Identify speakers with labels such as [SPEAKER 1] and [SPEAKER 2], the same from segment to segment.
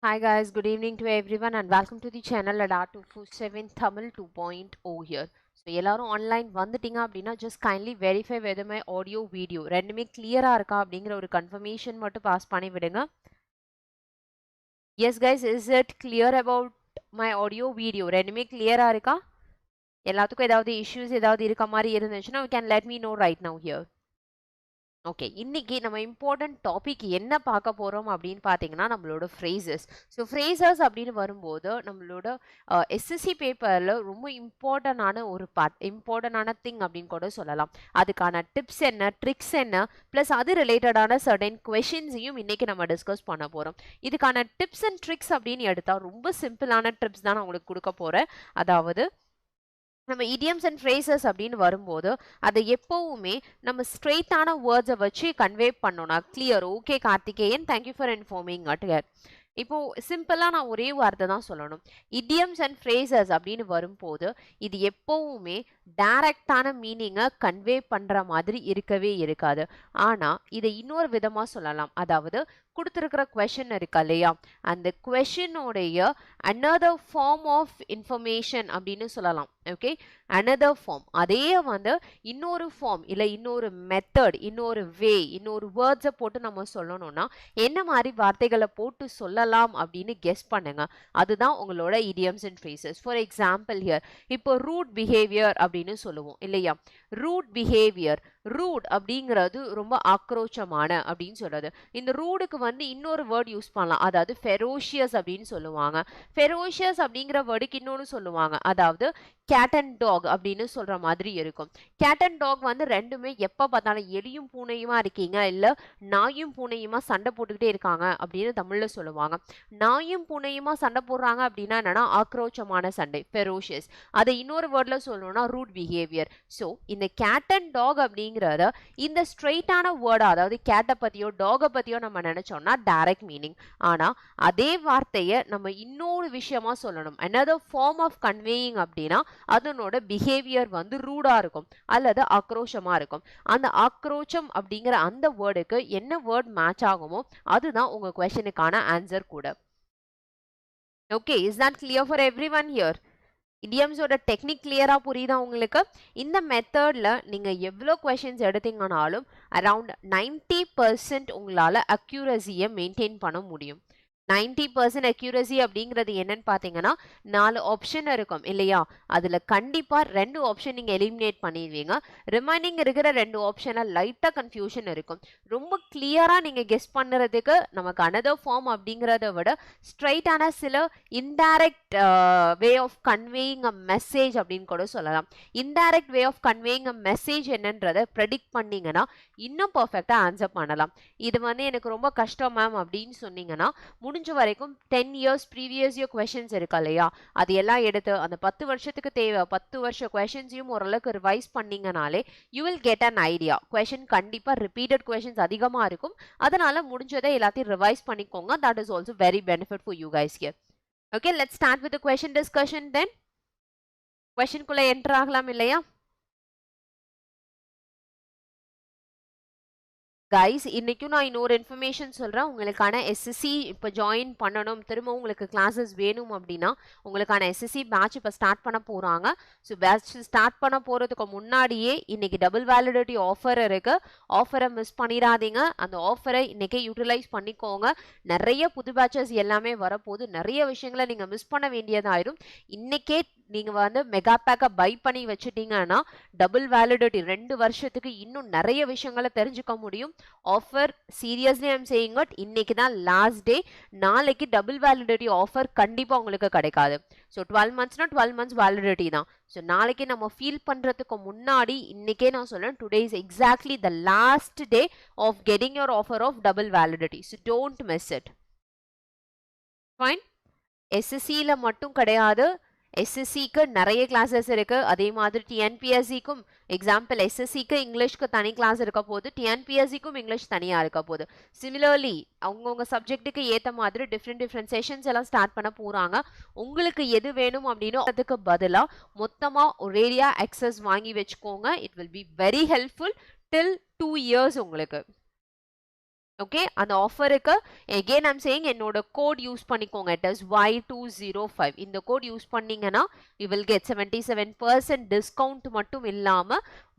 [SPEAKER 1] Hi guys, good evening to everyone and welcome to the channel Ada247 Tamil 2.0 here. So எல்லாரும் online வந்துட்டீங்க அப்படின்னா just kindly verify whether my audio video ரெண்டுமே clear-ஆ இருக்கா அப்படிங்கிற ஒரு confirmation மட்டும் pass பண்ணி விடுங்க. Yes guys, is it clear about my audio video? ரெண்டுமே clear-ஆ இருக்கா? எல்லாத்துக்கும் ஏதாவது issues ஏதாவது இருக்க மாதிரி இருந்துச்சுன்னா you can let me know right now here. Okay, இன்னைக்கு நம்ம இம்பார்ட்டன்ட் டாபிக் என்ன பார்க்க போகிறோம் அப்படின்னு பார்த்தீங்கன்னா நம்மளோட ஃப்ரேசஸ். ஸோ ஃப்ரேசஸ் அப்படின்னு வரும்போது நம்மளோட எஸ்எஸ்சி பேப்பரில் ரொம்ப இம்பார்ட்டண்டான ஒரு பார்ட், இம்பார்ட்டண்டான திங் அப்படின்னு கூட சொல்லலாம். அதுக்கான டிப்ஸ் என்ன, ட்ரிக்ஸ் என்ன, ப்ளஸ் அது ரிலேட்டடான சர்டன் கொஷின்ஸையும் இன்னைக்கு நம்ம டிஸ்கஸ் பண்ண போகிறோம். இதுக்கான டிப்ஸ் அண்ட் ட்ரிக்ஸ் அப்படின்னு எடுத்தால் ரொம்ப சிம்பிளான டிப்ஸ் தான் நான் உங்களுக்கு கொடுக்க போகிறேன். அதாவது நம்ம இடியம்ஸ் அண்ட் ஃப்ரேசஸ் அப்படின்னு வரும்போது அதை எப்போவுமே நம்ம ஸ்ட்ரெயிட்டான வேர்ட்ஸை வச்சு கன்வே பண்ணோம்னா clear. Okay Karthikeyan, thank you for informing at. இப்போ சிம்பிளா நான் ஒரே வார்த்தை தான் சொல்லணும். இடியம்ஸ் அண்ட் ஃப்ரேசஸ் அப்படின்னு வரும்போது இது எப்பவுமே டைரக்டான மீனிங்கை கன்வே பண்ற மாதிரி இருக்கவே இருக்காது. ஆனா இதை இன்னொரு விதமா சொல்லலாம். அதாவது கொடுத்துருக்கிற கொஷின் இருக்கா இல்லையா, அந்த கொஷினோடைய another ஃபார்ம் ஆஃப் இன்ஃபர்மேஷன் அப்படின்னு சொல்லலாம். ஓகே, another ஃபார்ம், அதே வந்து இன்னொரு ஃபார்ம் இல்லை இன்னொரு மெத்தட், இன்னொரு வே, இன்னொரு வேர்ட்ஸை போட்டு நம்ம சொல்லணும்னா என்ன மாதிரி வார்த்தைகளை போட்டு சொல்லலாம் அப்படின்னு கெஸ் பண்ணுங்க. அதுதான் உங்களோட idioms and phrases. For example here இப்போ ரூட் பிஹேவியர் அப்படின்னு சொல்லுவோம் இல்லையா. ரூட் பிஹேவியர், ரூட் அப்படிங்கிறது ரொம்ப ஆக்ரோச்சமான அப்படின்னு சொல்றது. இந்த ரூடுக்கு வந்து இன்னொரு வேர்ட் யூஸ் பண்ணலாம், அதாவது ஃபெரோஷியஸ் அப்படின்னு சொல்லுவாங்க. ஃபெரோஷியஸ் அப்படிங்கிற வேர்டுக்கு இன்னொன்று சொல்லுவாங்க, அதாவது கேட் அண்ட் டாக் அப்படின்னு சொல்ற மாதிரி இருக்கும். கேட் அண்ட் டாக் வந்து ரெண்டுமே எப்போ பார்த்தாலும் எலியும் பூனையுமா இருக்கீங்க, இல்லை நாயும் பூனையுமா சண்டை போட்டுக்கிட்டே இருக்காங்க அப்படின்னு தமிழ்ல சொல்லுவாங்க. நாயும் பூனையுமா சண்டை போடுறாங்க அப்படின்னா என்னன்னா ஆக்ரோச்சமான சண்டை, ஃபெரோஷியஸ். அதை இன்னொரு வேர்ட்ல சொல்லணும்னா ரூட் பிஹேவியர். ஸோ இந்த கேட் அண்ட் டாக் அப்படிங்கிறத இந்த ஸ்ட்ரெயிட்டான வேர்டா, அதாவது கேட்டை பத்தியோ டாகை பத்தியோ நம்ம நினைச்சோம்னா டைரக்ட் மீனிங். ஆனா அதே வார்த்தையை நம்ம இன்னொரு விஷயமா சொல்லணும், another ஃபார்ம் ஆஃப் கன்வேயிங் அப்படின்னா அதனோட பிஹேவியர் வந்து ரூடா இருக்கும் அல்லது ஆக்ரோஷமா இருக்கும். அந்த ஆக்ரோச்சம் அப்படிங்கிற அந்த வேர்டுக்கு என்ன வேர்ட் மேட்ச் ஆகுமோ அதுதான் உங்க கொஸ்டினுக்கான ஆன்சர் கூட. Okay, is that clear for everyone here? இடியம்ஸோட டெக்னிக் கிளியரா புரியுதா உங்களுக்கு? இந்த மெத்தட்ல நீங்க எவ்வளோ கொஸ்டின்ஸ் எடுத்தீங்கனாலும் அரவுண்ட் 90% உங்களால அக்யூரசியை மெயின்டைன் பண்ண முடியும். 90% அக்யூரசி அப்படிங்கிறது என்னன்னு பார்த்தீங்கன்னா 4 ஆப்ஷன் இருக்கும் இல்லையா, அதில் கண்டிப்பாக 2 ஆப்ஷன் நீங்கள் எலிமினேட் பண்ணிடுவீங்க. ரிமைனிங் இருக்கிற 2 ஆப்ஷனில் லைட்டாக கன்ஃபியூஷன் இருக்கும். ரொம்ப கிளியராக நீங்கள் கெஸ் பண்ணுறதுக்கு நமக்கு another ஃபார்ம் அப்படிங்கிறத விட ஸ்ட்ரைட்டான சில indirect way of conveying a message அப்படின்னு கூட சொல்லலாம். Indirect way of conveying a message என்னன்றதை ப்ரெடிக்ட் பண்ணிங்கன்னா இன்னும் பர்ஃபெக்டாக ஆன்சர் பண்ணலாம். இது வந்து எனக்கு ரொம்ப கஷ்டம் மேம் அப்படின்னு சொன்னீங்கன்னா முடிஞ்ச வரைக்கும் 10 இயர்ஸ் ப்ரீவியஸ் இயர் கொஸ்டின்ஸ் இருக்கா இல்லையா, அது எல்லாம் எடுத்து அந்த 10 வருஷத்துக்கு தேவை 10 வருஷ கொஸ்டின்ஸையும் ஓரளவுக்கு ரிவைஸ் பண்ணீங்கனாலே you will get an idea. Question கண்டிப்பாக ரிப்பீட்டட் கொஸ்டின்ஸ் அதிகமாக இருக்கும், அதனால முடிஞ்சதை எல்லாத்தையும் ரிவைஸ் பண்ணிக்கோங்க. That is also very benefit for you guys here. Okay, let's start with question discussion. Then கொஸ்டின்குள்ள என்டர் ஆகலாம் இல்லையா கைஸ்? இன்னைக்கும் நான் இன்னொரு இன்ஃபர்மேஷன் சொல்கிறேன். உங்களுக்கான எஸ்எஸ்சி இப்போ ஜாயின் பண்ணணும், திரும்ப உங்களுக்கு கிளாஸஸ் வேணும் அப்படின்னா உங்களுக்கான எஸ்எஸ்சி பேட்ச் இப்போ ஸ்டார்ட் பண்ண போகிறாங்க. ஸோ பேட்ச் ஸ்டார்ட் பண்ண போகிறதுக்கு முன்னாடியே இன்னைக்கு டபுள் வேலிடிட்டி ஆஃபர் இருக்குது. ஆஃபரை மிஸ் பண்ணிடாதீங்க, அந்த ஆஃபரை இன்னைக்கே யூட்டிலைஸ் பண்ணிக்கோங்க. நிறைய புது பேட்சஸ் எல்லாமே வரப்போகுது, நிறைய விஷயங்களை நீங்கள் மிஸ் பண்ண வேண்டியதாயிடும். இன்னைக்கே நீங்கள் வந்து மெகா பேக்கை பை பண்ணி வச்சுட்டீங்கன்னா டபுள் வேலிடிட்டி 2 வருஷத்துக்கு இன்னும் நிறைய விஷயங்களை தெரிஞ்சுக்க முடியும். Offer seriously I'm saying it, இன்னைக்கு தான் லாஸ்ட் டே. நாளைக்கு டபுள் வேலிடிட்டி ஆஃபர் கண்டிப்பாக உங்களுக்கு கிடைக்காது. ஸோ 12 மந்த்ஸ்னா 12 மந்த்ஸ் வேலிடிட்டி தான். ஸோ நாளைக்கு நம்ம ஃபீல் பண்ணுறதுக்கு முன்னாடி இன்னைக்கே நான் சொல்றேன், today is exactly the last day of getting your offer of double validity. So don't miss it. Fine. எஸ்எஸ்சியில் மட்டும் கிடையாது, எஸ்எஸ்சிக்கு நிறைய கிளாஸஸ் இருக்கு. அதே மாதிரி டிஎன்பிஎஸ்சிக்கும், எக்ஸாம்பிள் எஸ்எஸ்சிக்கு இங்கிலீஷ்க்கு தனி கிளாஸ் இருக்க போது, டிஎன்பிஎஸ்சிக்கும் இங்கிலீஷ் தனியாக இருக்க போகுது. சிமிலர்லி அவங்கவுங்க சப்ஜெக்ட்டுக்கு ஏற்ற மாதிரி டிஃப்ரெண்ட் செஷன்ஸ் எல்லாம் ஸ்டார்ட் பண்ண போகிறாங்க. உங்களுக்கு எது வேணும் அப்படின்னு அதுக்கு பதிலாக மொத்தமாக ஒரேடியா அக்சஸ் வாங்கி வச்சுக்கோங்க. It will be very helpful till 2 years உங்களுக்கு. ஓகே, அந்த ஆஃபருக்கு again I'm saying என்னோட கோட் யூஸ் பண்ணிக்கோங்க. it is Y205. இந்த கோட் யூஸ் பண்ணீங்கன்னா you will get 77% டிஸ்கவுண்ட் மட்டும் இல்லாம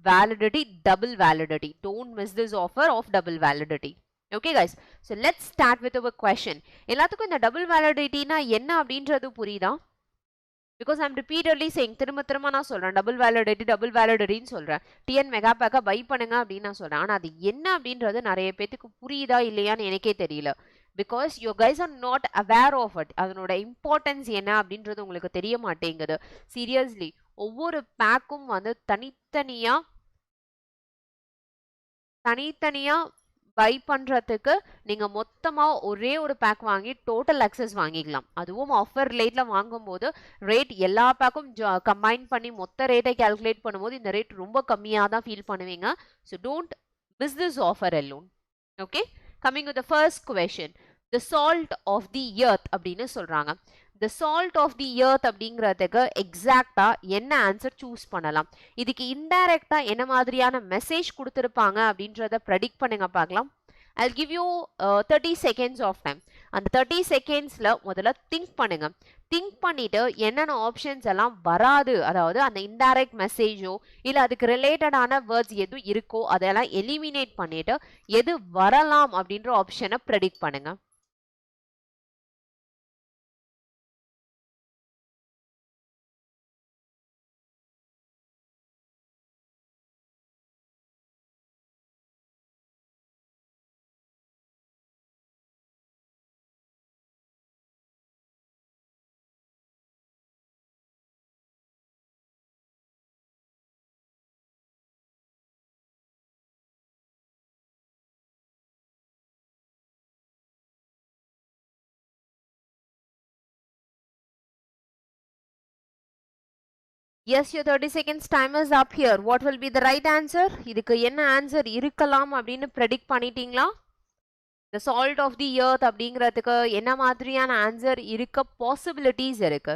[SPEAKER 1] validity, double validity. Don't miss this offer of double validity. Okay guys, so let's start with our question. எல்லாத்துக்கும் இந்த double validity னா என்ன அப்படின்றது புரியுதா? Because I'm repeatedly saying, திரும்ப நான் சொல்றேன் double validity ன்னு சொல்றேன். TN மெகா பேக்கை பை பண்ணுங்க அப்படின்னு நான் சொல்றேன். ஆனா அது என்ன அப்படின்றது நிறைய பேத்துக்கு புரியுதா இல்லையான்னு எனக்கே தெரியல. Because you guys are not aware of it. அதனோட இம்பார்ட்டன்ஸ் என்ன அப்படின்றது உங்களுக்கு தெரிய மாட்டேங்குது. சீரியஸ்லி ஒவ்வொரு பேக்கும் வந்து தனித்தனியா பை பண்றதுக்கு நீங்க மொத்தமா ஒரே ஒரு பேக் வாங்கி டோட்டல் அக்சஸ் வாங்கிக்கலாம். அதுவும் ஆஃபர் ரேட்ல வாங்கும்போது ரேட் எல்லா பேக்கும் கம்பைன் பண்ணி மொத்த ரேட்டை கால்குலேட் பண்ணும்போது இந்த ரேட் ரொம்ப கம்மியாக தான் ஃபீல் பண்ணுவீங்க. So don't miss this offer alone. Okay, coming with the first question, the salt of the earth அப்படின்னு சொல்றாங்க. The salt of the earth அப்படிங்கிறதுக்கு எக்ஸாக்டா என்ன ஆன்சர் சூஸ் பண்ணலாம்? இதுக்கு இன்டைரக்டா என்ன மாதிரியான மெசேஜ் கொடுத்துருப்பாங்க அப்படின்றத ப்ரெடிக்ட் பண்ணுங்க பார்க்கலாம். I'll give you 30 seconds of time. அந்த 30 செகண்ட்ஸ்ல முதல்ல திங்க் பண்ணுங்க. திங்க் பண்ணிட்டு என்னென்ன ஆப்ஷன்ஸ் எல்லாம் வராது, அதாவது அந்த இன்டைரக்ட் மெசேஜோ இல்ல அதுக்கு ரிலேட்டடான வேர்ட்ஸ் எது இருக்கோ அதெல்லாம் எலிமினேட் பண்ணிட்டு எது வரலாம் அப்படின்ற ஆப்ஷனை ப்ரெடிக்ட் பண்ணுங்க. Yes, your 30 seconds time is up here. What will be the right answer? இதுக்கு என்ன ஆன்சர் இருக்கலாம் அப்படின்னு ப்ரெடிக்ட் பண்ணிட்டீங்களா? The salt of the earth அப்படிங்கிறதுக்கு என்ன மாதிரியான ஆன்சர் இருக்க பாசிபிலிட்டிஸ் இருக்கு?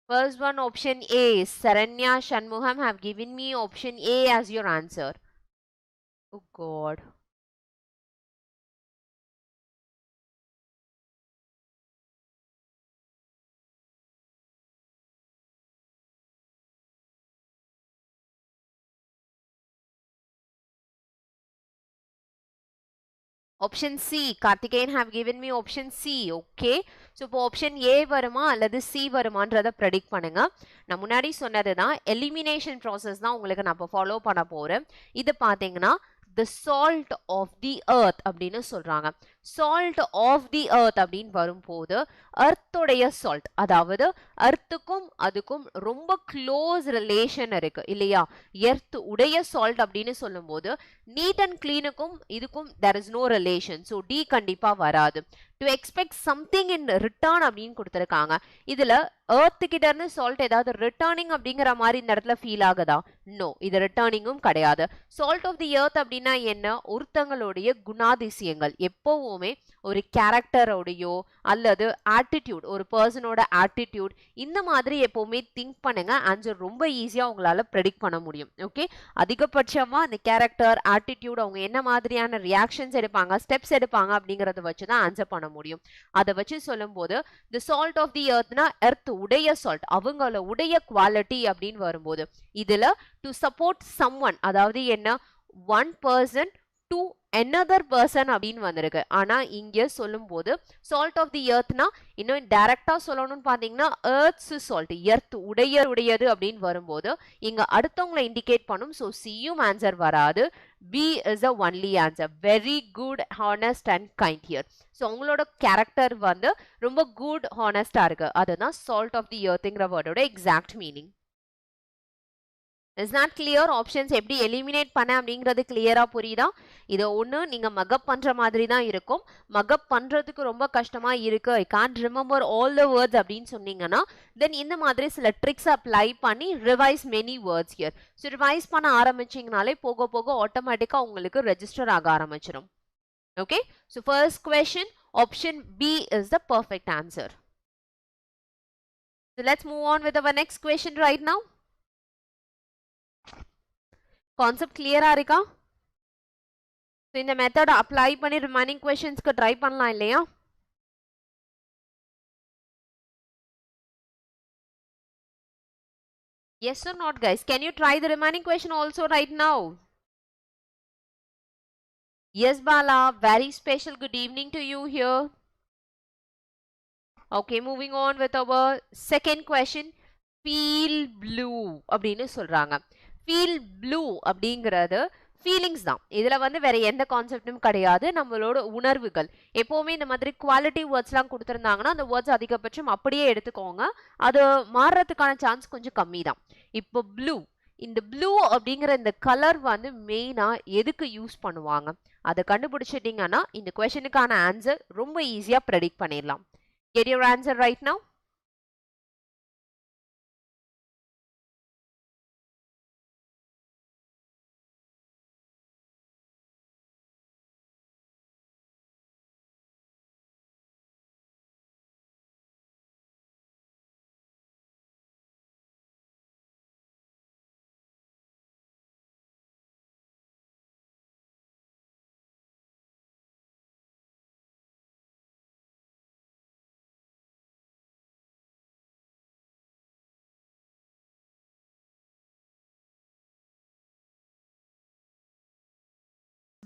[SPEAKER 1] First one, option A. Saranya Shanmugam have given me option A as your answer. Oh God. Option C, Karthikeyan have given me option C. Okay, so இப்போ option A வருமா அல்லது C வருமான்றத predict பண்ணுங்க. நான் முன்னாடி சொன்னதுதான் elimination process தான் உங்களுக்கு நான் இப்போ follow பண்ண போறேன். இது பாத்தீங்கன்னா the salt of the earth அப்படின்னு சொல்றாங்க. salt of the earth அப்படின்னு வரும்போது earth-உடைய salt, அதாவது earth-க்கும் அதுக்கும் ரொம்ப close relation இருக்கு இல்லையா? earth உடைய salt அப்படின்னு சொல்லும்போது neat and clean-க்கும் இதுக்கும் there is no relation. so D கண்டிப்பா வராது. to expect something in return அப்படின்னு கொடுத்திருக்காங்க. இதுல earth கிட்ட இருந்து salt ஏதாவது returning அப்படிங்கிற மாதிரி இந்த இடத்துல ஃபீல் ஆகுதா? நோ, இது ரிட்டர்னிங்கும் கிடையாது. salt of the earth அப்படின்னா என்ன? ஒருத்தங்களுடைய குணாதிசயங்கள், எப்பவுமே ஒரு கேரக்டரோடையோ அல்லது ஆட்டிடியூட், ஒரு பர்சனோட ஆட்டிடியூட், இந்த மாதிரி எப்பவுமே திங்க் பண்ணுங்க. ஆன்சர் ரொம்ப ஈஸியா உங்களால ப்ரெடிக்ட் பண்ண முடியும். ஓகே, அதிகபட்சமா அந்த கேரக்டர், ஆட்டிடியூட், அவங்க என்ன மாதிரியான ரியாக்ஷன்ஸ் எடுப்பாங்க, ஸ்டெப்ஸ் எடுப்பாங்க அப்படிங்கறத வச்சு தான் ஆன்சர் பண்ண முடியும். அதை வச்சு சொல்லும் போது the salt of the earthனா எர்த் உடைய சால்ட், அவங்கள உடைய குவாலிட்டி அப்படின்னு வரும்போது இதுல to support someone, அதாவது என்ன, one person to another person அப்படின்னு வந்திருக்கு. ஆனா இங்க சொல்லும் போது salt of the earthனா இன்னும் டைரக்டா சொல்லணும்னு பாத்தீங்கன்னா earth's salt, எர்த் உடையது அப்படின்னு வரும்போது இங்க அடுத்தவங்களை இண்டிகேட் பண்ணும். so C-யும் ஆன்சர் வராது. B is the only answer. very good, honest and kind here. so உங்களோட கேரக்டர் வந்து ரொம்ப குட், ஹானஸ்டா இருக்கு. அதுதான் salt of the earthங்கிற வேர்டோட exact meaning. Is not clear? Options எப்படி எலிமினேட் பண்ண அப்படிங்கிறது கிளியரா புரியுதா? இதை ஒன்று நீங்க மகப் பண்ற மாதிரி தான் இருக்கும். மகப் பண்றதுக்கு ரொம்ப கஷ்டமா இருக்கு, I can't remember all the words அப்படின்னு சொன்னீங்கன்னா தென் இந்த மாதிரி சில ட்ரிக்ஸ் அப்ளை பண்ணி revise many words here. So revise பண்ண ஆரம்பிச்சிங்கனாலே போக போக ஆட்டோமேட்டிக்காக உங்களுக்கு ரெஜிஸ்டர் ஆக ஆரம்பிச்சிடும். Okay, so first question option B is the perfect answer. So let's move on with our next question right now. Concept கிளியரா இருக்கா? ஸோ இந்த மெத்தட் அப்ளை பண்ணி ரிமைனிங் கொஸ்டின்ஸ்க்கு ட்ரை பண்ணலாம் இல்லையா? Yes or not, guys? Can you try the remaining question also right now? Yes, Bala. Very special good evening to you here. Okay, moving on with our second question. Feel blue அப்படின்னு சொல்றாங்க. Feel blue அப்படிங்கிறது feelings தான். இதுல வந்து வேற எந்த கான்செப்டும் கிடையாது. நம்மளோட உணர்வுகள். எப்பவுமே இந்த மாதிரி குவாலிட்டி வேர்ட்ஸ்லாம் கொடுத்துருந்தாங்கன்னா அந்த வேர்ட்ஸ் அதிகபட்சம் அப்படியே எடுத்துக்கோங்க. அது மாறுறதுக்கான சான்ஸ் கொஞ்சம் கம்மி தான். இப்போ ப்ளூ, இந்த ப்ளூ அப்படிங்கிற இந்த கலர் வந்து மெயினா எதுக்கு யூஸ் பண்ணுவாங்க? அதை கண்டுபிடிச்சிட்டீங்கன்னா இந்த கொஸ்டினுக்கான ஆன்சர் ரொம்ப ஈஸியா ப்ரெடிக்ட் பண்ணிடலாம். Get your answer right now.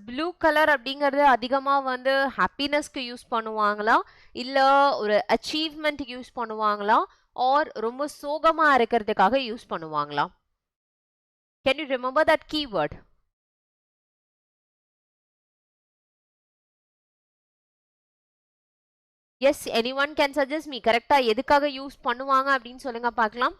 [SPEAKER 1] Blue colour அப்படிங்கிறது அதிகமா வந்து ஹாப்பினஸ்க்கு யூஸ் பண்ணுவாங்களா, இல்ல ஒரு அச்சீவ்மெண்ட்க்கு யூஸ் பண்ணுவாங்களா, ஆர் ரொம்ப சோகமா இருக்கிறதுக்காக யூஸ் பண்ணுவாங்களா? Can you remember that keyword? Yes, anyone can suggest me. கரெக்டா எதுக்காக யூஸ் பண்ணுவாங்க அப்படின்னு சொல்லுங்க பார்க்கலாம்.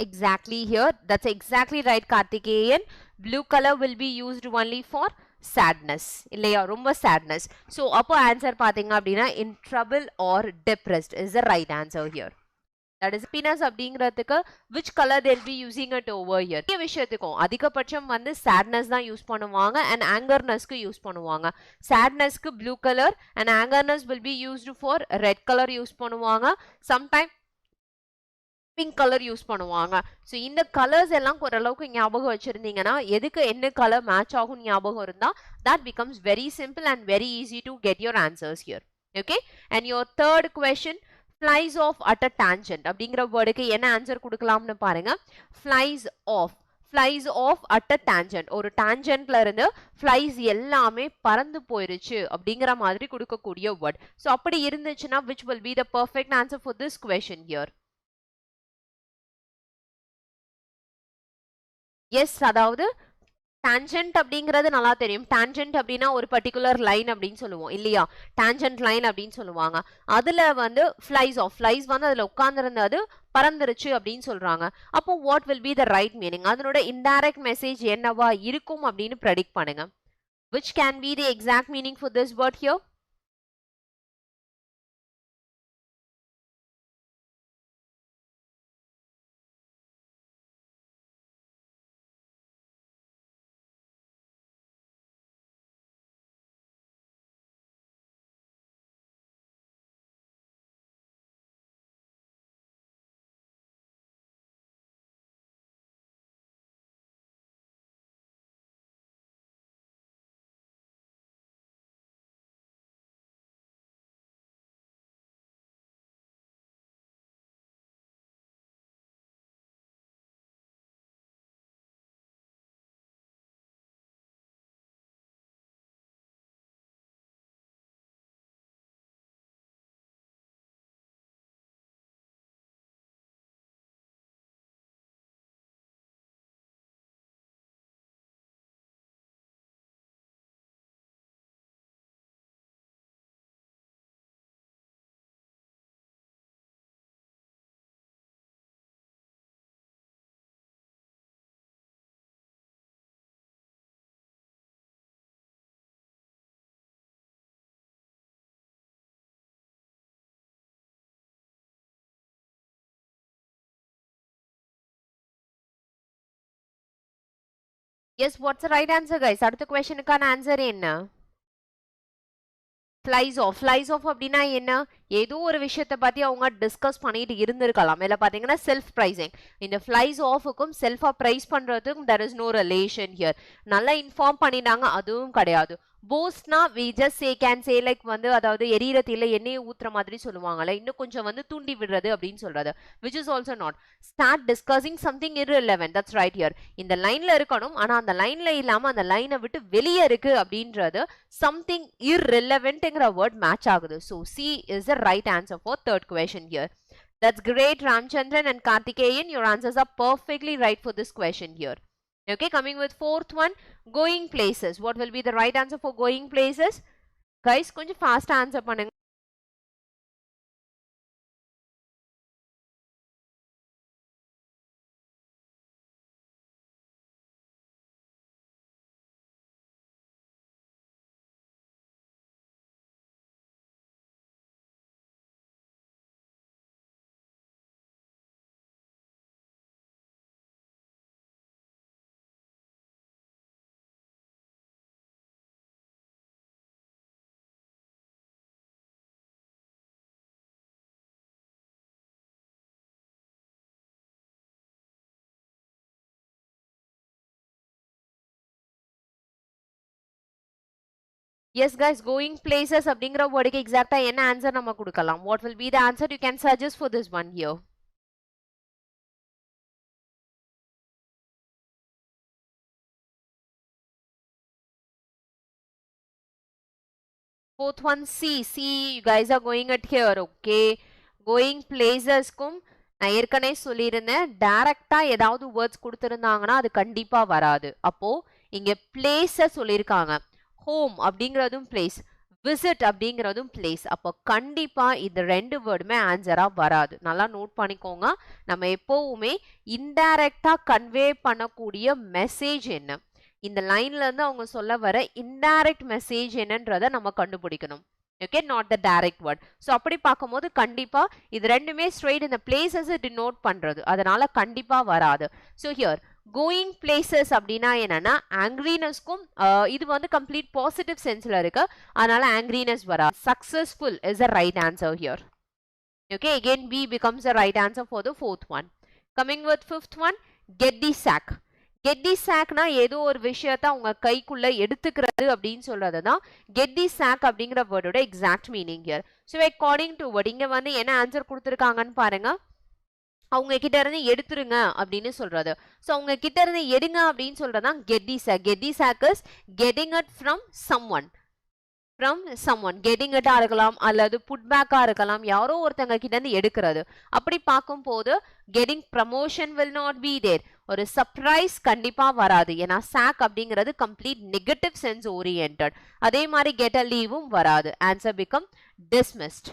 [SPEAKER 1] Exactly here. That's exactly right, Karthikeyan. Blue color will be used only for sadness. இல்லையா, ரொம்ப sadness. So, அப்போ answer பார்த்தீங்க அப்படின்னா in trouble or depressed is the right answer here. That is happiness அப்படிங்கிறதுக்கு which color they'll be using it over here. இந்த விஷயத்துக்கும் அதிகபட்சம் வந்து sadness தான் யூஸ் பண்ணுவாங்க and angernessக்கு யூஸ் பண்ணுவாங்க. Sadnessக்கு blue color and angerness will be used for red color use பண்ணுவாங்க. Sometimes pink colour use பண்ணுவாங்க. ஸோ இந்த கலர்ஸ் எல்லாம் ஓரளவுக்கு ஞாபகம் வச்சிருந்தீங்கன்னா எதுக்கு என்ன கலர் மேட்ச் ஆகும் ஞாபகம் இருந்தா that becomes very simple and very easy to get your answers here. Okay, and your third question, flies off at a tangent அப்படிங்கிற வேர்டுக்கு என்ன ஆன்சர் கொடுக்கலாம்னு பாருங்க. flies off, flies off at a tangent, ஒரு tangentல இருந்து flies எல்லாமே பறந்து போயிருச்சு அப்படிங்கிற மாதிரி கொடுக்கக்கூடிய வேர்ட். ஸோ அப்படி இருந்துச்சுன்னா which will be the perfect answer for this question here? Yes, அதாவது டான்ஜென்ட் அப்படிங்கிறது நல்லா தெரியும். டான்ஜென்ட் அப்படின்னா ஒரு பர்டிகுலர் லைன் அப்படின்னு சொல்லுவோம் இல்லையா, டான்ஜென்ட் லைன் அப்படின்னு சொல்லுவாங்க. அதுல வந்து ஃப்ளைஸ் ஆஃப், ஃப்ளைஸ் வந்து அதுல உட்கார்ந்துருந்து அது பறந்துருச்சு அப்படின்னு சொல்றாங்க. அப்போ what will be the right meaning? அதனோட இன்டைரக்ட் மெசேஜ் என்னவா இருக்கும் அப்படின்னு ப்ரெடிக்ட் பண்ணுங்க. which can be the exact meaning for this word here? Yes, what's the right answer, guys? அடுத்த கொஸ்டினுக்கான ஆன்சர் என்ன? Flies off. ஃப்ளைஸ் ஆஃப் அப்படின்னா என்ன? ஏதோ ஒரு விஷயத்தை பத்தி அவங்க டிஸ்கஸ் பண்ணிட்டு இருந்திருக்கலாம். இல்ல பாத்தீங்கன்னா செல்ஃப் பிரைசிங். இந்த ஃப்ளைஸ் ஆஃபுக்கும் செல்ஃபா பிரைஸ் பண்றதுக்கும் there is no relation here. நல்லா இன்ஃபார்ம் பண்ணிட்டாங்க, அதுவும் கிடையாது. போஸ்ட்னா we just say can say like வந்து அதாவது எரியற தீயில எண்ணெயை ஊத்துற மாதிரி சொல்லுவாங்கல்ல, இன்னும் கொஞ்சம் வந்து தூண்டி விடுறது அப்படின்னு சொல்றது, which is also not. Start discussing something irrelevant. That's right here. இந்த லைன்ல இருக்கணும், ஆனா அந்த லைன்ல இல்லாம அந்த லைனை விட்டு வெளியே இருக்கு அப்படின்றது something irrelevantங்கிற word match ஆகுது. So C is the right answer for third question here. That's great, Ramchandran and Karthikeyan. Your answers are perfectly right for this question here. Okay, coming with fourth one, going places. What will be the right answer for going places? Guys, konjam fast answer பண்ணுங்க. Yes guys, going places அப்படிங்கற வேர்டுக்கு எக்ஸாக்ட்டா என்ன answer நம்ம கொடுக்கலாம்? What will be the answer? You can suggest for this one here. Fourth one, C. C, you guys are going at here. Okay, going places க்கும் நான் ஏற்கனவே சொல்லியிருந்தேன், டைரக்டா ஏதாவது வேர்ட்ஸ் கொடுத்திருந்தாங்கன்னா அது கண்டிப்பா வராது. அப்போ இங்க பிளேஸ சொல்லியிருக்காங்க. ஹோம் அப்படிங்கிறதும் பிளேஸ், விசிட் அப்படிங்கிறதும் பிளேஸ். அப்போ கண்டிப்பா இந்த ரெண்டு வேர்டுமே ஆன்சரா வராது. நல்லா நோட் பண்ணிக்கோங்க. நம்ம எப்பவுமே இன்டைரக்டா கன்வே பண்ணக்கூடிய மெசேஜ் என்ன, இந்த லைன்ல இருந்து அவங்க சொல்ல வர இன்டைரக்ட் மெசேஜ் என்னன்றதை நம்ம கண்டுபிடிக்கணும். Okay, not the direct word. So அப்படி பார்க்கும்போது கண்டிப்பா இது ரெண்டுமே ஸ்ட்ரெயிட் இந்த பிளேசஸ் டினோட் பண்றது, அதனால கண்டிப்பா வராது. ஸோ ஹியர் கோயிங் பிளேசஸ் அப்படின்னா என்னன்னா ஆங்கிரினஸ்க்கும் இது வந்து கம்ப்ளீட் பாசிட்டிவ் சென்ஸ்ல இருக்கு, அதனால ஆங்கிரினஸ் வராது. Successful is a right answer here. Okay, again B becomes the right answer for the fourth one. Coming with fifth one, get the sack. Get the sackனா ஏதோ ஒரு விஷயத்தை அவங்க கைக்குள்ள எடுத்துக்கிறது அப்படின்னு சொல்றது தான் get the sack அப்படிங்கிற வேர்டோட exact meaning here. So according to what இங்க வந்து என்ன ஆன்சர் கொடுத்துருக்காங்கன்னு பாருங்க. அவங்க கிட்ட இருந்து எடுத்துருங்க அப்படின்னு சொல்றது. ஸோ அவங்க கிட்ட இருந்து எடுங்க அப்படின்னு சொல்றதுதான் get the sack. Get the sack is getting it from someone. From someone. Getting it இருக்கலாம் அல்லது put back இருக்கலாம், யாரோ ஒருத்தங்க கிட்ட இருந்து எடுக்கிறது. அப்படி பார்க்கும் போது getting promotion will not be there. ஒரு சர்ப்ரைஸ் கண்டிப்பா வராது, ஏன்னா sack அப்படிங்கிறது கம்ப்ளீட் நெகட்டிவ் சென்ஸ் ஓரியன்டட். அதே மாதிரி get a leave-ம் வராது. Answer become dismissed.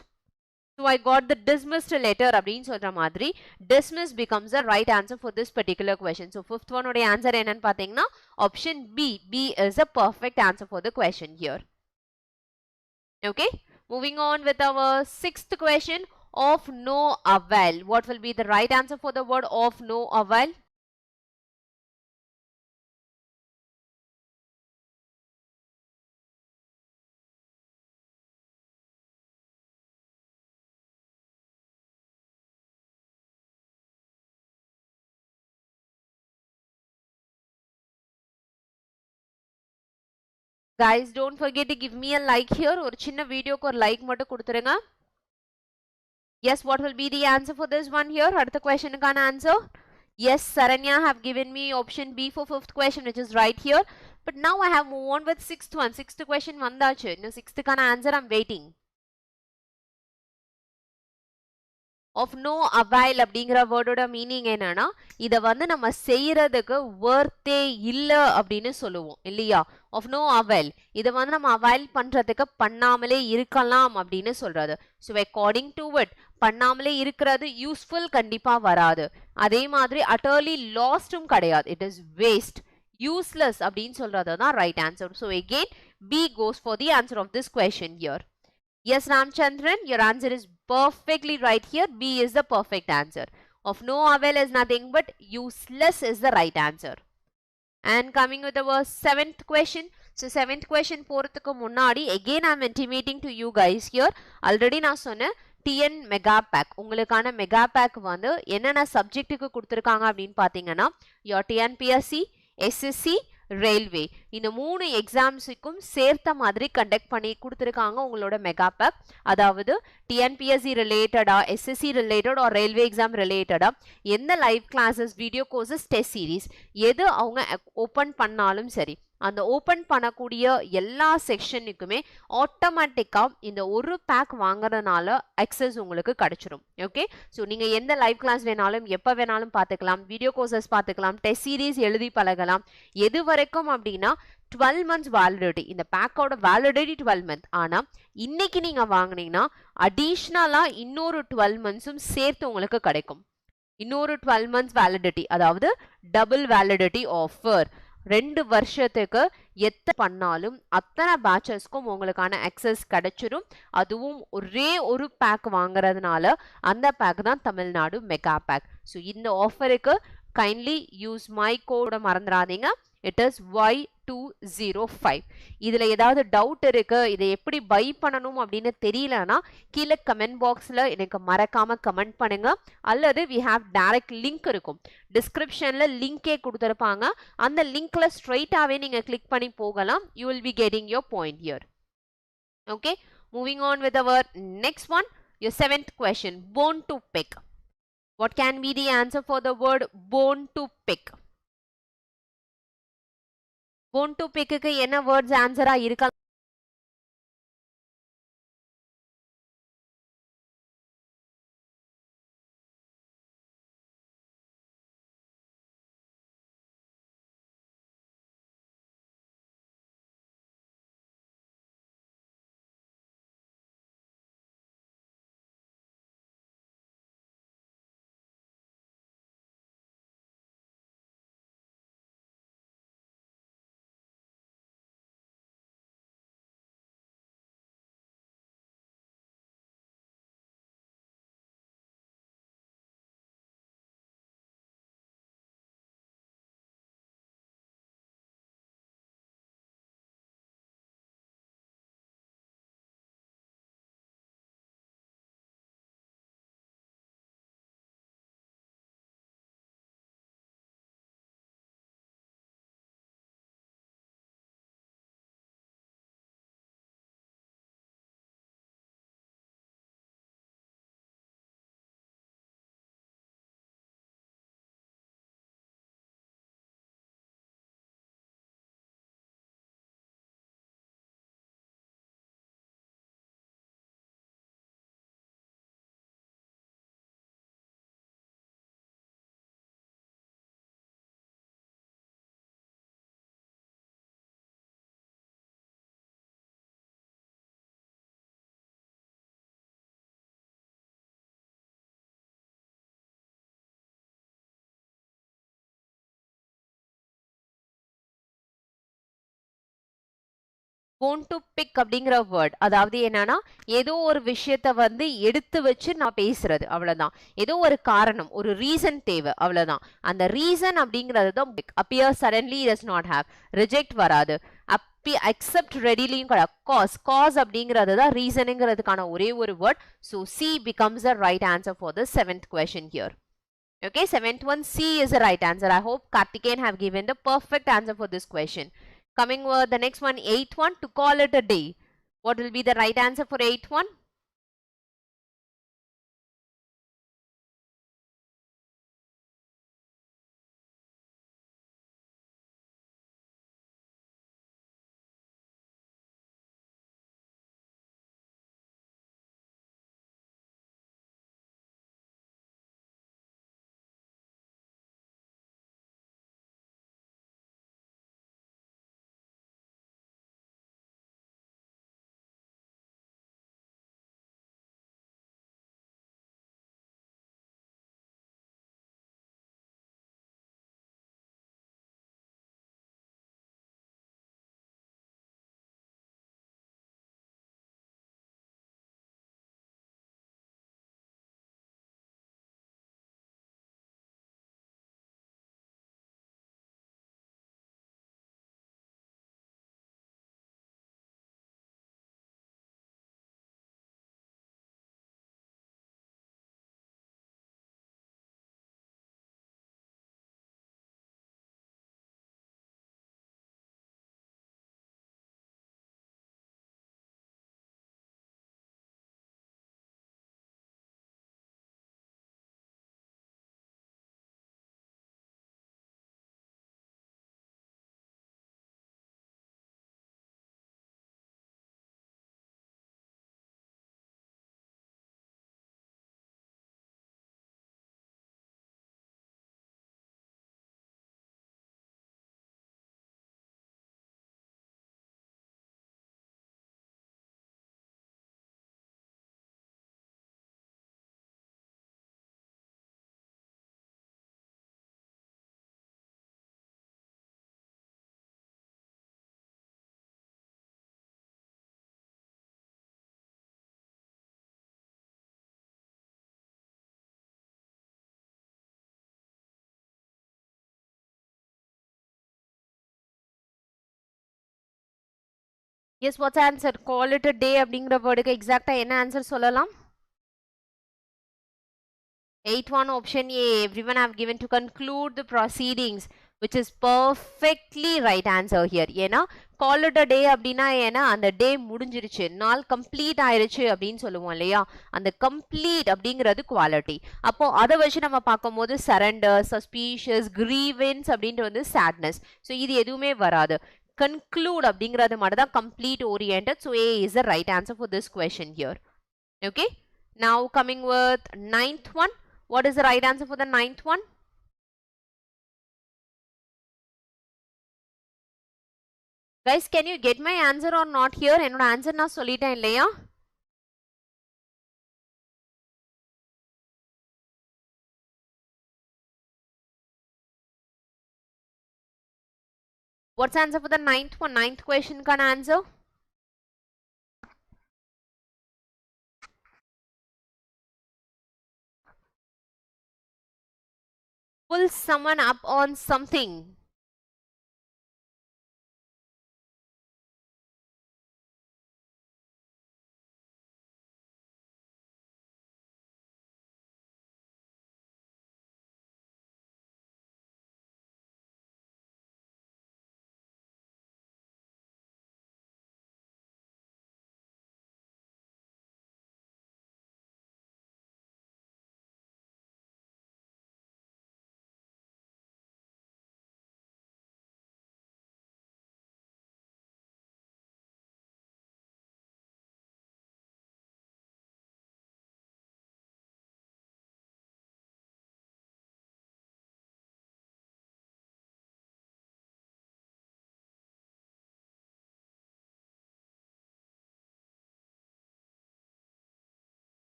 [SPEAKER 1] So I got the dismissed letter அப்படின்னு சொல்ற மாதிரி dismiss becomes the right answer for this particular question. So fifth one உடைய ஆன்சர் என்னன்னு பாத்தீங்கன்னா option B. B is a perfect answer for the question here. Okay, moving on with our sixth question, of no avail. What will be the right answer for the word of no avail? Guys, don't forget to give me a like here. ஒரு சின்ன வீடியோக்கு ஒரு like மட்டும் கொடுத்துருங்க. Yes, what will be the answer for this one here? அடுத்த questionக்கான answer. Yes, Saranya have given me option B for fifth question, which is right here. But now I have moved on with sixth one. Sixth question வந்தாச்சு. இன்னும் sixthக்கான answer I'm waiting. of no avail அப்படிங்கிற வேர்டோட meaning என்னன்னா இத வந்து நம்ம செய்யறதுக்கு வர்த்தே இல்ல அப்படின்னு சொல்லுவோம் இல்லையா. of no avail இத வந்து நம்ம அவைல் பண்றதுக்கு பண்ணாமலே இருக்கலாம் அப்படின்னு சொல்றது. so according to it பண்ணாமலே இருக்கிறது யூஸ்ஃபுல் கண்டிப்பா வராது. அதே மாதிரி utterly lostம் கிடையாது, it is waste, useless அப்படின்னு சொல்றது தான் right answer. so again B goes for the answer of this question here. Yes, Ramchandran, your answer is perfectly right here. B is the perfect answer. Of no avail is nothing but useless is the right answer. And coming with our 7th question. So 7th question போறதுக்கு முன்னாடி again I am intimating to you guys here. Already நான் சொன்னேன் TN mega back உங்களுக்கான mega back வந்து என்னென்ன சப்ஜெக்ட்டுக்கு கொடுத்துருக்காங்க அப்படின்னு பார்த்தீங்கன்னா யோர் டிஎன்பிஎஸ்சி எஸ்எஸ்சி ரயில்வே இந்த 3 எக்ஸாம்ஸுக்கும் சேர்த்த மாதிரி கண்டக்ட் பண்ணி கொடுத்துருக்காங்க உங்களோட மெகா பேக். அதாவது டிஎன்பிஎஸ்சி ரிலேட்டடா SSC related or railway exam ரிலேட்டடா எந்த live classes video courses test series எது அவங்க ஓப்பன் பண்ணாலும் சரி அந்த ஓப்பன் பண்ணக்கூடிய எல்லா செக்ஷனுக்குமே ஆட்டோமேட்டிக்காக இந்த ஒரு பேக் வாங்குறதுனால அக்சஸ் உங்களுக்கு கிடைச்சிடும். ஓகே, ஸோ நீங்கள் எந்த லைவ் கிளாஸ் வேணாலும் எப்போ வேணாலும் பார்த்துக்கலாம், வீடியோ கோர்சஸ் பார்த்துக்கலாம், டெஸ்ட் சீரீஸ் எழுதி பழகலாம். எது வரைக்கும் அப்படின்னா 12 months வேலிடிட்டி. இந்த பேக்கோட வேலிடிட்டி 12 months. ஆனால் இன்னைக்கு நீங்கள் வாங்கினீங்கன்னா அடிஷ்னலாக இன்னொரு 12 monthsம் சேர்த்து உங்களுக்கு கிடைக்கும். இன்னொரு 12 months வேலிடிட்டி, அதாவது டபுள் வேலிடிட்டி ஆஃபர். 2 வருஷத்துக்கு எத்த பண்ணாலும் அத்தனை பேட்சஸ்க்கும் உங்களுக்கான அக்சஸ் கிடைச்சிடும். அதுவும் ஒரே ஒரு பேக் வாங்குறதுனால அந்த பேக் தான் தமிழ்நாடு மெகா பேக். ஸோ இந்த ஆஃபருக்கு கைண்ட்லி யூஸ் மை கோட மறந்துடாதீங்க. It is Y205. இதில் ஏதாவது டவுட் இருக்கு, இதை எப்படி பை பண்ணணும் அப்படின்னு தெரியலனா கீழே கமெண்ட் பாக்ஸில் எனக்கு மறக்காம கமெண்ட் பண்ணுங்க. அல்லது வி ஹாவ் டைரக்ட் லிங்க் இருக்கும், டிஸ்கிரிப்ஷனில் லிங்கே கொடுத்துருப்பாங்க. அந்த லிங்க்ல ஸ்ட்ரைட்டாகவே நீங்கள் கிளிக் பண்ணி போகலாம். You will be getting your point here. Okay, moving on with our next one, your 7th question, bone to pick. What can be the answer for the word bone to pick? bone to pick க்கு என்ன words answer இருக்கலாம்? bone to pick அப்படிங்கிற word அதாவது என்னன்னா ஏதோ ஒரு விஷயத்த வந்து எடுத்து வச்சு நான் பேசுறது, அவ்வளவுதான். ஏதோ ஒரு காரணம், ஒரு ரீசன் தேவை, அவ்வளவுதான். அந்த ரீசன் அப்படிங்கிறது தான் appear suddenly does not have, reject வராது, accept readily cause அப்படிங்கிறது தான் ரீசனுங்கிறதுக்கான ஒரே ஒரு word. So C becomes the right answer for the 7th question here. Okay, 7th one, C is the right answer. I hope Karthikeyan have given the perfect answer for this question. Coming with the next one, 8th one, to call it a day. What will be the right answer for 8th one? Yes, what's answer? Call it a day அப்படிங்கிற வேர்டுக்கு எக்ஸாக்ட்டா என்ன answer சொல்லலாம்? 8-1 option A. Everyone have given to conclude the proceedings, which is perfectly right answer here. ஏன்னா call it a day அப்படின்னா ஏன்னா அந்த டே முடிஞ்சிருச்சு, நாள் கம்ப்ளீட் ஆயிருச்சு அப்படின்னு சொல்லுவோம் இல்லையா, அந்த கம்ப்ளீட் அப்படிங்கிறது குவாலிட்டி. அப்போ அதை வச்சு நம்ம பார்க்கும்போது சரண்டர், சஸ்பீஷியஸ், கிரீவன்ஸ் அப்படின்ட்டு வந்து சேட்னஸ், ஸோ இது எதுவுமே வராது. Conclude அப்படிங்கிறது மட்டும் தான் complete oriented, so A is the right answer for this question here. Okay, now coming with 9th one. What is the right answer for the 9th one? Guys, can you get my answer or not here? என்னோட answer நான் சொல்லிட்டேன் இல்லையா? What's the answer for the 9th one? 9th question can answer? Pull someone up on something.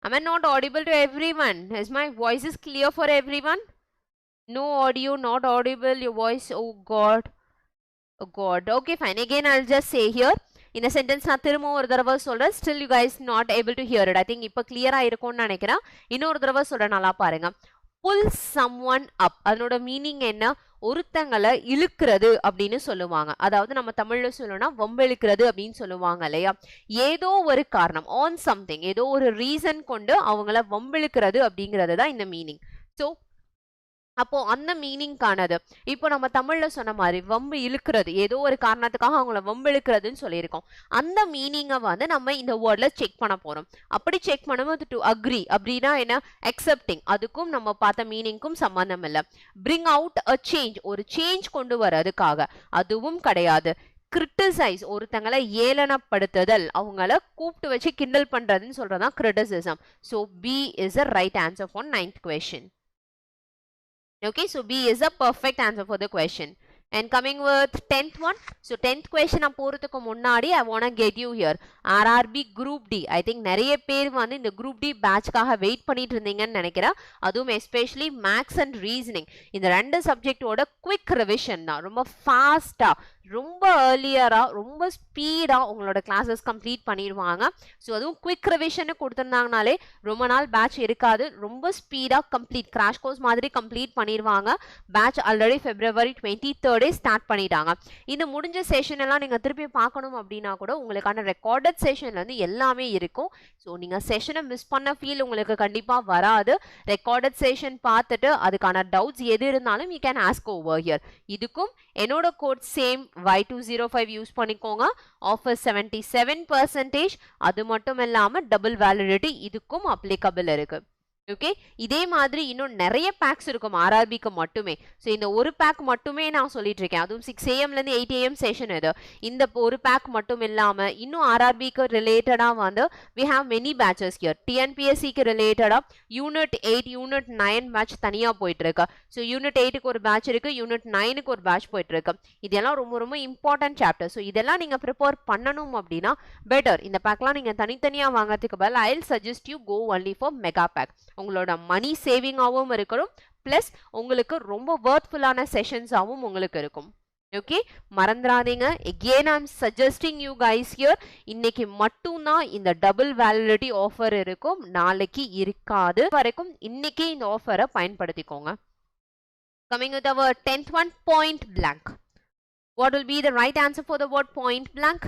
[SPEAKER 1] Am I not audible to everyone? Is my voice is clear for everyone? No audio, not audible, your voice, oh god. Oh god. Okay, fine. Again, I'll just say here. In a sentence, நான் திரும்ப ஒரு தடவை சொல்றேன். Still you guys not able to hear it. I think இப்போ clear இருக்கும்னு நினைக்கிறேன். இன்னொரு தடவை சொல்றேன், நல்லா பாருங்க. Pull someone up. அதனோட மீனிங் என்ன? ஒருத்தங்களை இழுக்கிறது அப்படின்னு சொல்லுவாங்க. அதாவது நம்ம தமிழ்ல சொல்லணும்னா வம்பிழுக்கிறது அப்படின்னு சொல்லுவாங்க இல்லையா. ஏதோ ஒரு காரணம், on something, ஏதோ ஒரு ரீசன் கொண்டு அவங்கள வம்பிழுக்கிறது அப்படிங்கிறது தான் இந்த மீனிங். ஸோ அப்போ அந்த மீனிங்கானது இப்போ நம்ம தமிழ்ல சொன்ன மாதிரி வம்பு இழுக்கிறது, ஏதோ ஒரு காரணத்துக்காக அவங்கள வம்பு இழுக்கிறதுன்னு சொல்லியிருக்கோம். அந்த மீனிங்கை வந்து நம்ம இந்த வேர்ட்ல செக் பண்ண போறோம். அப்படி செக் பண்ணும்போது டு அக்ரி அப்படின்னா என்ன, அக்செப்டிங், அதுக்கும் நம்ம பார்த்த மீனிங்க்கும் சம்பந்தம் இல்லை. பிரிங் அவுட் அ சேஞ்ச், ஒரு சேஞ்ச் கொண்டு வரதுக்காக, அதுவும் கிடையாது. கிரிட்டிசைஸ், ஒருத்தங்களை ஏளனப்படுத்துதல், அவங்கள கூப்பிட்டு வச்சு கிண்டல் பண்றதுன்னு சொல்றதுதான் criticism. So B is a right answer for 9th question. Okay, so B is a perfect answer for the question. And coming with 10th one. So 10th question நான் போறதுக்கு முன்னாடி I want to get you here. RRB Group D. I think நிறைய பேர் வந்து இந்த Group D பேட்ச்காக wait பண்ணிட்டு இருந்தீங்கன்னு நினைக்கிறேன். அதுவும் எஸ்பெஷலி மேக்ஸ் அண்ட் ரீசனிங், இந்த ரெண்டு சப்ஜெக்டோட குவிக் ரிவிஷன் தான். ரொம்ப ஃபாஸ்டா, ரொம்ப ஏர்லியரா, ரொம்ப ஸ்பீடா உங்களோட கிளாஸஸ் கம்ப்ளீட் பண்ணிடுவாங்க. ஸோ அதுவும் குவிக் ரிவிஷன் கொடுத்துருந்தாங்கனாலே ரொம்ப நாள் பேட்ச் இருக்காது. ரொம்ப ஸ்பீடா கம்ப்ளீட் கிராஷ் கோர்ஸ் மாதிரி கம்ப்ளீட் பண்ணிடுவாங்க. Batch already February 23rd start பண்ணிட்டாங்க. இந்த முடிஞ்ச செஷன் எல்லாம் நீங்க திருப்பி பார்க்கணும் அப்படின்னா கூட உங்களுக்கான ரெக்கார்டட் செஷன்ல இருந்து எல்லாமே இருக்கும். ஸோ நீங்க செஷனை மிஸ் பண்ண ஃபீல் உங்களுக்கு கண்டிப்பா வராது. ரெக்கார்டட் செஷன் பார்த்துட்டு அதுக்கான டவுட்ஸ் எது இருந்தாலும் you can ask over here. இதுக்கும் என்னோட கோட் சேம் Y205 யூஸ் பண்ணிக்கோங்க. ஆஃபர் 77%. அது மட்டும் இல்லாம டபுள் வேலிடிட்டி இதுக்கும் அப்ளிகபிள் இருக்கு. ஓகே, இதே மாதிரி இன்னும் நிறைய பேக்ஸ் இருக்கும் ஆர்ஆர்பிக்கு மட்டுமே. ஸோ இந்த ஒரு பேக் மட்டுமே நான் சொல்லிட்டு இருக்கேன். அதுவும் 6 AM-லேருந்து 8 AM செஷன் இது. இந்த ஒரு பேக் மட்டும் இல்லாம இன்னும் ஆர்ஆர்பிக்கு ரிலேட்டடா வந்து we have many batches here. டிஎன்பிஎஸ்சிக்கு ரிலேட்டடா யூனிட் 8 யூனிட் 9 பேட்ச் தனியா போயிட்டு இருக்கு. ஸோ யூனிட் 8க்கு ஒரு பேட்ச் இருக்கு, யூனிட் 9க்கு ஒரு பேட்ச் போயிட்டு இருக்கு. இதெல்லாம் ரொம்ப ரொம்ப இம்பார்ட்டன்ட் சாப்டர். ஸோ இதெல்லாம் நீங்க ப்ரிப்பேர் பண்ணணும் அப்படின்னா பெட்டர் இந்த பேக்லாம் நீங்க தனித்தனியா வாங்குறதுக்கு பதில் I will suggest you go only for mega pack. உங்களோட மணி சேவிங்காகவும் இருக்கணும், பிளஸ் உங்களுக்கு ரொம்ப வர்த்ஃபுல்லான செஷன்ஸாகவும் உங்களுக்கு இருக்கும். ஓகே, மறந்துடாதீங்க. again I'm suggesting you guys here, இன்னைக்கு மட்டும்தான் இந்த டபுள் வேலிடிட்டி ஆஃபர் இருக்கும், நாளைக்கு இருக்காது. வரைக்கும் இன்னைக்கு இந்த ஆஃபரை பயன்படுத்திக்கோங்க. Coming with our 10th one, point blank. What will be the right answer for the word point blank?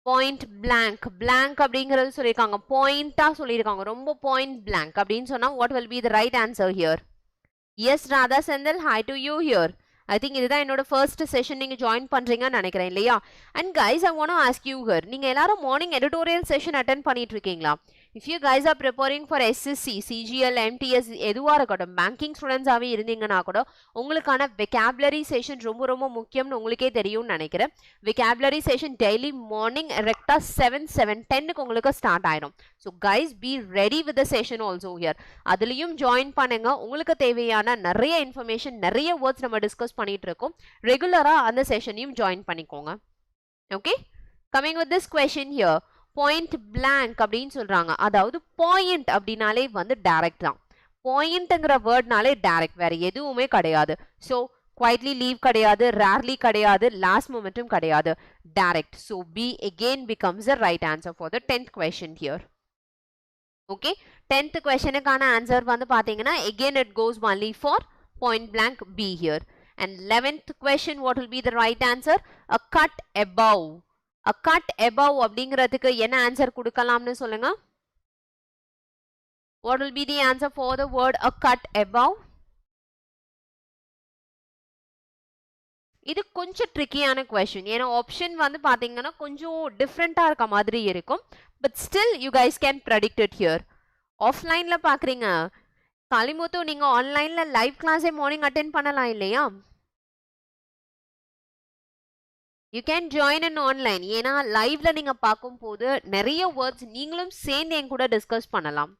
[SPEAKER 1] Point blank. Blank அப்படிங்கிறது சொல்லியிருக்காங்க, பாயிண்டா சொல்லியிருக்காங்க, ரொம்ப பாயிண்ட் பிளாங்க் அப்படின்னு சொன்னா what will be the right answer here? Yes, Radha Senthil, hi to you here. I think இதுதான் என்னோட first session நீங்க ஜாயின் பண்றீங்கன்னு நினைக்கிறேன் இல்லையா? And guys I want to ask you here, நீங்க எல்லாரும் மார்னிங் எடிட்டோரியல் செஷன் அட்டென்ட் பண்ணிட்டு இருக்கீங்களா? If you guys are preparing for SSC, CGL, MTS எதுவா இருக்கட்டும், பேங்கிங் ஸ்டூடெண்ட்ஸாவே இருந்தீங்கன்னா கூட உங்களுக்கான வெக்காபுலரி செஷன் ரொம்ப ரொம்ப முக்கியம்னு உங்களுக்கே தெரியும்னு நினைக்கிறேன். வெக்காபுலரி செஷன் டெய்லி மார்னிங் கரெக்டா 7:10க்கு உங்களுக்கு ஸ்டார்ட் ஆயிடும். So guys be ready with the session also here. அதுலயும் ஜாயின் பண்ணுங்க. உங்களுக்கு தேவையான நிறைய இன்ஃபர்மேஷன், நிறைய வேர்ட்ஸ் நம்ம டிஸ்கஸ் பண்ணிட்டு இருக்கோம். ரெகுலரா அந்த செஷனையும் ஜாயின் பண்ணிக்கோங்க. Okay, coming with this question here, point blank அப்படின்னு சொல்றாங்க. அதாவது பாயிண்ட் அப்படின்னாலே வந்து டைரக்ட் தான். பாயிண்ட்ங்கிற வேர்ட்னாலே டைரக்ட், வேற எதுவுமே கிடையாது. ஸோ குவைட்லி லீவ் கிடையாது, ரேர்லி கிடையாது, லாஸ்ட் மொமெண்ட்டும் கிடையாது, direct. So B again becomes the right answer for the 10th question here. Okay, 10th questionக்கான ஆன்சர் வந்து பாத்தீங்கன்னா again it goes only for point blank B here. And 11th question, what will be the right answer? A cut above. A cut above அப்படிங்கிறதுக்கு என்ன answer கொடுக்கலாம்னு சொல்லுங்க. What will be the answer for the word a cut above? இது கொஞ்சம் ட்ரிக்கியான question. ஏன்னா option வந்து பாத்தீங்கன்னா கொஞ்சம் டிஃப்ரெண்டா இருக்க மாதிரி இருக்கும். But still you guys can predict it here. ஆஃப்லைன்ல பாக்குறீங்க காளிமுத்து, நீங்க ஆன்லைன்ல லைவ் கிளாஸே மார்னிங் அட்டென்ட் பண்ணலாம் இல்லையா? You can join in online. ஏன்னா லைவ்ல நீங்க பார்க்கும் போது நிறைய வேர்ட்ஸ் நீங்களும் சேர்ந்து என் கூட டிஸ்கஸ் பண்ணலாம்.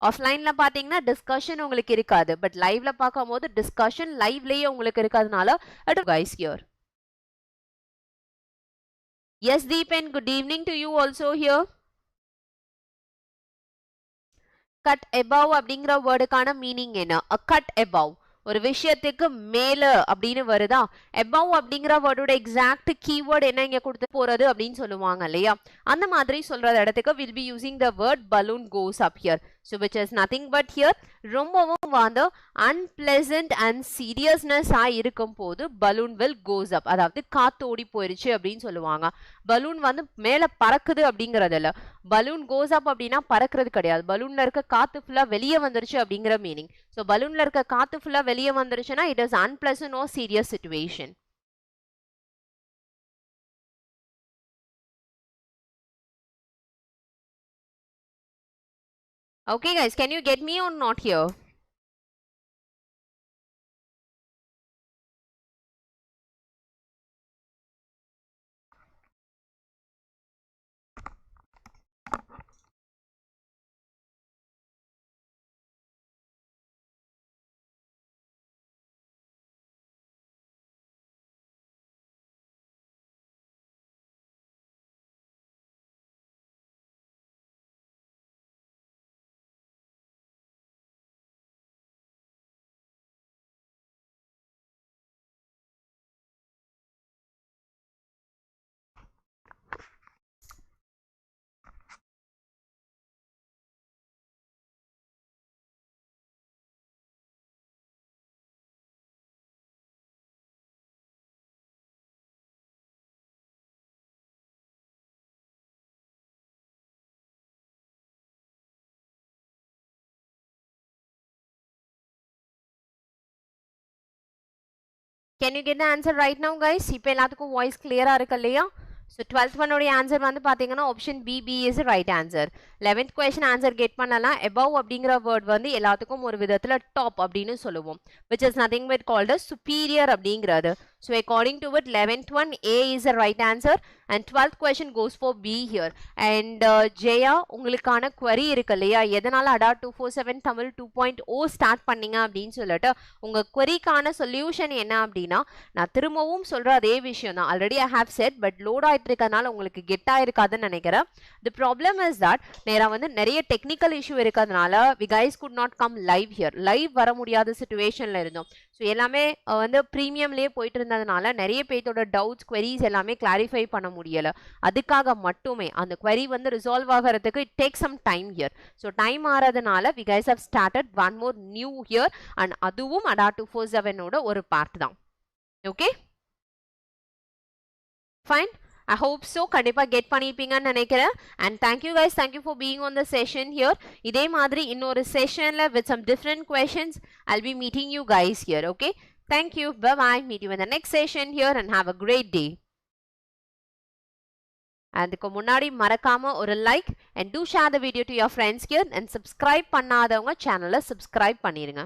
[SPEAKER 1] ஆஃப்லைன்ல பாத்தீங்கன்னா டிஸ்கஷன் உங்களுக்கு இருக்காது, பட் லைவ்ல பார்க்கும் போது டிஸ்கஷன் லைவ்லயே உங்களுக்கு இருக்கிறதுனால at guys here. Yes Deepan, good evening to you also here. Cut above அப்படிங்கிற வேர்டுக்கான மீனிங் என்ன? a cut above, ஒரு விஷயத்துக்கு மேல அப்படின்னு வருதா? above அப்படிங்கிற வேர்டோட எக்ஸாக்ட் கீவேர்ட் என்ன இங்க கொடுத்து போறது அப்படின்னு சொல்லுவாங்க இல்லையா? அந்த மாதிரி சொல்ற இடத்துக்கு will be using the word balloon goes up here. So which is nothing but here ரொம்பவும் வந்து unpleasant and seriousness இருக்கும் போது balloon will goes up, அதாவது காத்து ஓடி போயிருச்சு அப்படின்னு சொல்லுவாங்க. பலூன் வந்து மேல பறக்குது அப்படிங்கறது இல்ல. பலூன் கோஸ் அப் அப்படின்னா பறக்கிறது கிடையாது. பலூன்ல இருக்க காத்து ஃபுல்லா வெளியே வந்துருச்சு அப்படிங்கிற மீனிங். ஸோ பலூன்ல இருக்க காத்து ஃபுல்லா வெளியே வந்துருச்சுன்னா it is unpleasant or serious situation. Okay guys, can you get me or not here? Can you get the answer right now guys? இப்போ எல்லாத்துக்கும் வாய்ஸ் கிளியரா இருக்கு இல்லையா? ஸோ 12th ஒன்னோடைய ஆன்சர் வந்து பார்த்தீங்கன்னா option B is right answer. 11th question answer get பண்ணலாம். above அப்படிங்கிற word வந்து எல்லாத்துக்கும் ஒரு விதத்தில் டாப் அப்படின்னு சொல்லுவோம், which is nothing but called as superior அப்படிங்கிறது. So according to it, 11th one A is the right answer and 12th question goes for B here. And Jaya, உங்களுக்கான query இருக்கு இல்லையா, எதனால ADA 247 தமிழ் 2.0 ஸ்டார்ட் பண்ணீங்க அப்படின்னு சொல்லிட்டு உங்க queryக்கான சொல்யூஷன் என்ன அப்படின்னா, நான் திரும்பவும் சொல்ற அதே விஷயம் தான். Already I have set, but load ஆயிட்டு இருக்கனால உங்களுக்கு கெட் ஆயிருக்காதுன்னு நினைக்கிறேன். தி ப்ராப்ளம் இஸ் தட் நேரா வந்து நிறைய டெக்னிக்கல் இஷ்யூ இருக்கிறதுனால we guys could not come live here. Live வர முடியாத சிச்சுவேஷன்ல இருந்தோம். ஸோ எல்லாமே வந்து ப்ரீமியம்லேயே போயிட்டு இருந்ததுனால நிறைய பேர்த்தோட டவுட்ஸ் குவெரிஸ் எல்லாமே கிளாரிஃபை பண்ண முடியலை. அதுக்காக மட்டுமே அந்த குவெரி வந்து ரிசால்வ் ஆகிறதுக்கு it take some time here. So time ஆகிறதுனால we guys have started one more new here and அதுவும் ADA 247 ஒரு பார்ட் தான். Okay fine, I hope so. கண்டிப்பா கெட் பண்ணிருப்பீங்கன்னு நினைக்கிறேன். And thank you guys, thank you for being on the session here. இதே மாதிரி இன்னொரு செஷன்ல with some different questions I'll be meeting you guys here. Okay, thank you, bye bye, meet you in the next session here and have a great day. அதுக்கு முன்னாடி மறக்காம ஒரு like and do share the video to your friends here and subscribe பண்ணாதவங்க சேனலை subscribe பண்ணிருங்க.